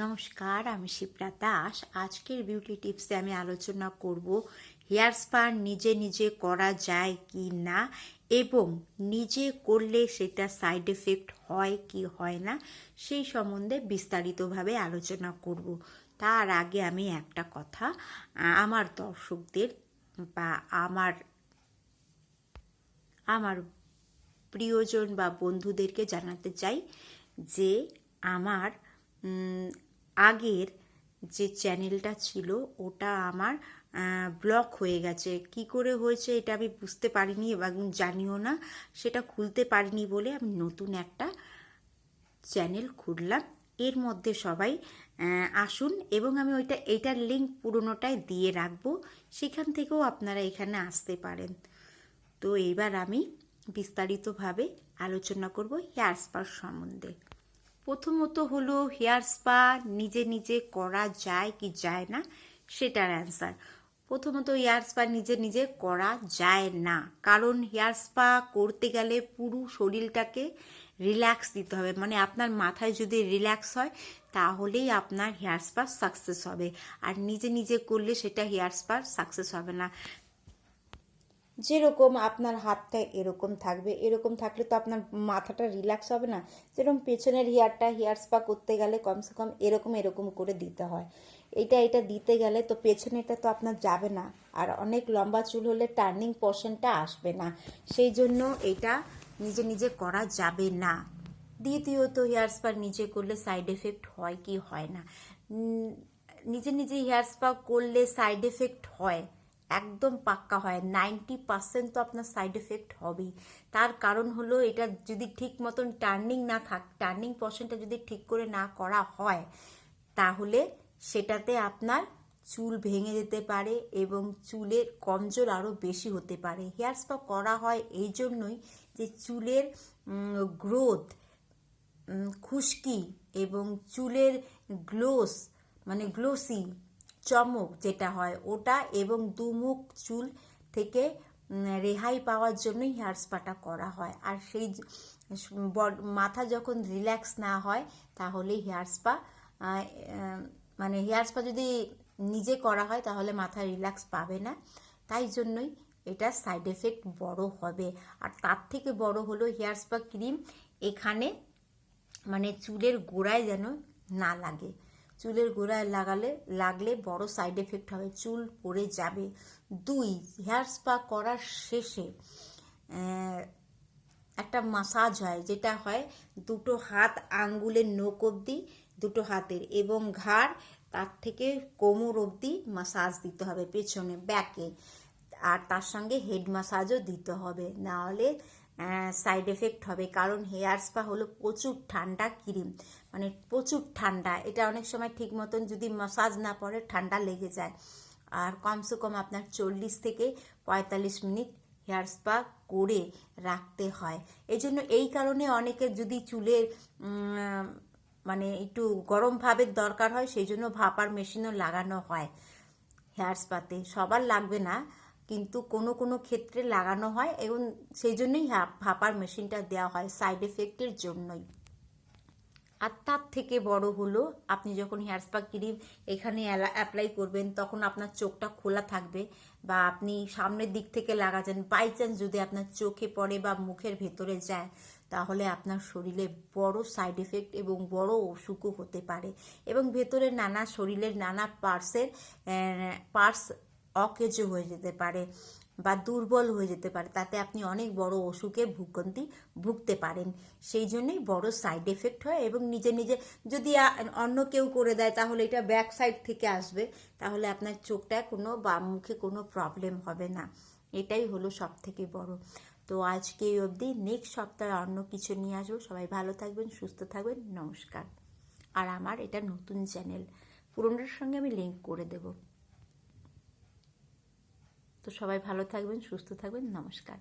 নমস্কার, আমি শিপ্রা দাস। আজকের বিউটি টিপসে আমি আলোচনা করব হেয়ার স্পা নিজে নিজে করা যায় কি না এবং নিজে করলে সেটা সাইড এফেক্ট হয় কি হয় না সেই সম্বন্ধে বিস্তারিতভাবে আলোচনা করব। তার আগে আমি একটা কথা আমার দর্শকদের বা আমার প্রিয়জন বা বন্ধুদেরকে জানাতে চাই যে আমার আগের যে চ্যানেলটা ছিল ওটা আমার ব্লক হয়ে গেছে। কি করে হয়েছে এটা আমি বুঝতে পারিনি এবং জানিও না, সেটা খুলতে পারিনি বলে আমি নতুন একটা চ্যানেল খুললাম। এর মধ্যে সবাই আসুন এবং আমি এইটার লিঙ্ক পুরোনোটাই দিয়ে রাখবো, সেখান থেকেও আপনারা এখানে আসতে পারেন। তো এইবার আমি বিস্তারিতভাবে আলোচনা করব হেয়ার স্পার সম্বন্ধে। প্রথমত হলো হেয়ার স্পা নিজে নিজে করা যায় কি যায় না সেটার অ্যান্সার। প্রথমত হেয়ার স্পা নিজে নিজে করা যায় না, কারণ হেয়ার স্পা করতে গেলে পুরো শরীরটাকে রিল্যাক্স দিতে হবে। মানে আপনার মাথায় যদি রিল্যাক্স হয় তাহলেই আপনার হেয়ার স্পা সাকসেস হবে, আর নিজে নিজে করলে সেটা হেয়ার স্পা সাকসেস হবে না। যেরকম আপনার হাতটা এরকম থাকবে, এরকম থাকলে তো আপনার মাথাটা রিল্যাক্স হবে না। যেরকম পেছনের হেয়ার স্পা করতে গেলে কমসে কম এরকম করে দিতে হয়। এটা দিতে গেলে তো পেছনেটা তো আপনার যাবে না, আর অনেক লম্বা চুল হলে টার্নিং পোর্শনটা আসবে না। সেই জন্য এটা নিজে নিজে করা যাবে না। দ্বিতীয়ত হেয়ার স্পা নিজে করলে সাইড এফেক্ট হয় কি হয় না। নিজে নিজে হেয়ার স্পা করলে সাইড এফেক্ট হয়, একদম পাক্কা হয়। 90% তো আপনার সাইড এফেক্ট হবেই। তার কারণ হলো এটা যদি ঠিক মতন টার্নিং পোর্শনটা যদি ঠিক করে না করা হয় তাহলে সেটাতে আপনার চুল ভেঙে যেতে পারে এবং চুলের কমজোর আরও বেশি হতে পারে। হেয়ার স্পা করা হয় এই জন্যই যে চুলের গ্রোথ, খুশকি এবং চুলের গ্লোসি চমক যেটা হয় ওটা, এবং দুমুখ চুল থেকে রেহাই পাওয়ার জন্যই হেয়ার স্পাটা করা হয়। আর সেই মাথা যখন রিল্যাক্স না হয় তাহলে হেয়ার স্পা যদি নিজে করা হয় তাহলে মাথা রিল্যাক্স পাবে না। তাই জন্যই এটা সাইড এফেক্ট বড় হবে। আর তার থেকে বড় হলো হেয়ার স্পা ক্রিম এখানে চুলের গোড়ায় যেন না লাগে। চুলের গোড়ায় লাগলে বড় সাইড এফেক্ট হবে, চুল পড়ে যাবে। 2, হেয়ার স্পা করার শেষে একটা মাসাজ হয়, যেটা হয় দুটো হাত আঙ্গুলের নখ অবধি, দুটো হাতের এবং ঘাড় তার থেকে কোমর অবধি মাসাজ দিতে হবে পেছনে ব্যাকে, আর তার সঙ্গে হেড মাসাজও দিতে হবে, নাহলে সাইড এফেক্ট হবে। কারণ হেয়ার স্পা হলো প্রচুর ঠান্ডা ক্রিম, প্রচুর ঠান্ডা। এটা অনেক সময় ঠিক মতন যদি মাসাজ না পড়ে ঠান্ডা লেগে যায়। আর কমসে কম আপনার 40 থেকে 45 মিনিট হেয়ার স্পা করে রাখতে হয়। এই কারণে অনেকের যদি চুলের একটু গরম ভাবের দরকার হয়, সেই জন্য ভাপার মেশিনও লাগানো হয় হেয়ার স্পাতে। সবার লাগবে না, কিন্তু কোনো কোনো ক্ষেত্রে লাগানো হয় এবং সেই জন্যই ভাপার মেশিনটা দেওয়া হয়, সাইড এফেক্টের জন্যই। আর তার থেকে বড় হলো আপনি যখন হেয়ার স্পা ক্রিম এখানে অ্যাপ্লাই করবেন তখন আপনার চোখটা খোলা থাকবে, বা আপনি সামনের দিক থেকে লাগাচ্ছেন, বাই চান্স যদি আপনার চোখে পড়ে বা মুখের ভেতরে যায় তাহলে আপনার শরীরে বড় সাইড এফেক্ট এবং বড় অসুখও হতে পারে, এবং ভেতরে শরীরের নানা পার্টস অকেজো হয়ে যেতে পারে বা দুর্বল হয়ে যেতে পারে, তাতে আপনি অনেক বড় অসুখে ভুগতে পারেন। সেই জন্যই বড় সাইড এফেক্ট হয়। এবং নিজে নিজে যদি অন্য কেউ করে দেয় তাহলে এটা ব্যাক সাইড থেকে আসবে, তাহলে আপনার চোখটায় বা মুখে কোনো প্রবলেম হবে না। এটাই হলো সব থেকে বড়। তো আজকে এই অবধি, নেক্সট সপ্তাহে অন্য কিছু নিয়ে আসবো। সবাই ভালো থাকবেন, সুস্থ থাকবেন, নমস্কার। আর আমার এটা নতুন চ্যানেল, পুরোনোর সঙ্গে আমি লিঙ্ক করে দেবো। তো সবাই ভালো থাকবেন, সুস্থ থাকবেন, নমস্কার।